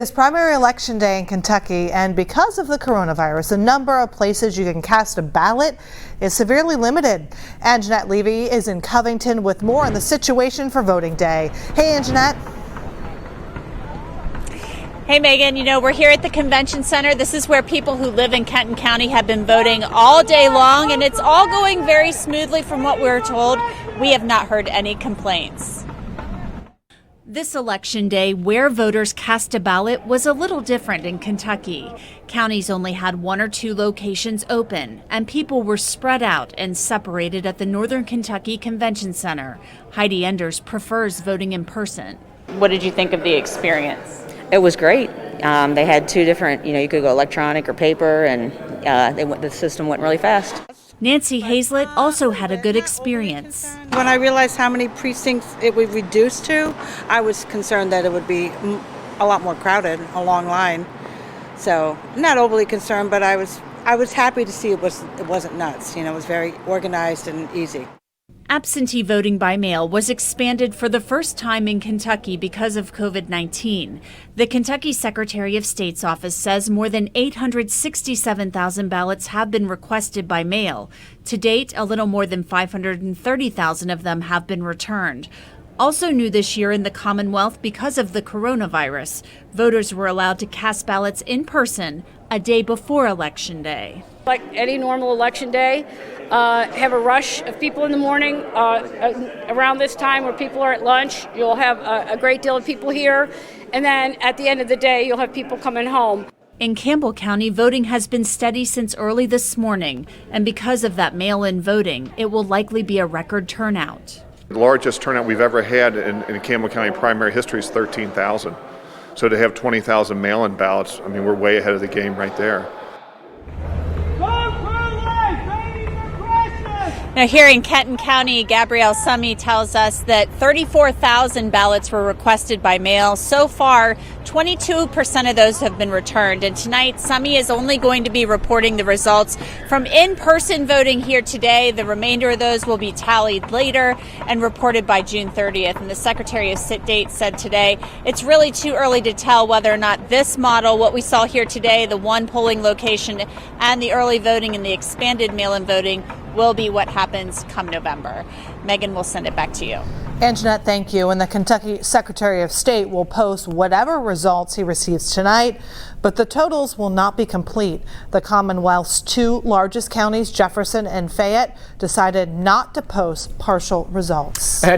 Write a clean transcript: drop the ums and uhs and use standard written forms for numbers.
It's primary election day in Kentucky, and because of the coronavirus, the number of places you can cast a ballot is severely limited. Anjanette Levy is in Covington with more on the situation for voting day. Hey, Anjanette. Hey, Megan, we're here at the convention center. This is where people who live in Kenton County have been voting all day long, and it's all going very smoothly from what we're told. We have not heard any complaints. This election day, where voters cast a ballot was a little different in Kentucky. Counties only had one or two locations open, and people were spread out and separated at the Northern Kentucky Convention Center. Heidi prefers voting in person. What did you think of the experience? It was great. They had two different, you could go electronic or paper, and the system went really fast. Nancy Hazlett also had a good experience. When I realized how many precincts it would reduce to, I was concerned that it would be a lot more crowded, a long line. So not overly concerned, but I was happy to see it wasn't nuts. It was very organized and easy. Absentee voting by mail was expanded for the first time in Kentucky because of COVID-19. The Kentucky Secretary of State's office says more than 867,000 ballots have been requested by mail. To date, a little more than 530,000 of them have been returned. Also new this year in the Commonwealth, because of the coronavirus, voters were allowed to cast ballots in person a day before Election Day. Like any normal election day, have a rush of people in the morning. Around this time where people are at lunch, you'll have a great deal of people here. And then at the end of the day, you'll have people coming home. In Campbell County, voting has been steady since early this morning. And because of that mail-in voting, it will likely be a record turnout. The largest turnout we've ever had in Campbell County primary history is 13,000. So to have 20,000 mail-in ballots, we're way ahead of the game right there. Now, here in Kenton County, Gabrielle Summy tells us that 34,000 ballots were requested by mail. So far, 22% of those have been returned. And tonight, Summy is only going to be reporting the results from in-person voting here today. The remainder of those will be tallied later and reported by June 30th. And the Secretary of State said today it's really too early to tell whether or not this model, what we saw here today, the one polling location and the early voting and the expanded mail-in voting, will be what happens come November. Megan, will send it back to you. Anjanette, thank you. And the Kentucky Secretary of State will post whatever results he receives tonight, but the totals will not be complete. The Commonwealth's two largest counties, Jefferson and Fayette, decided not to post partial results.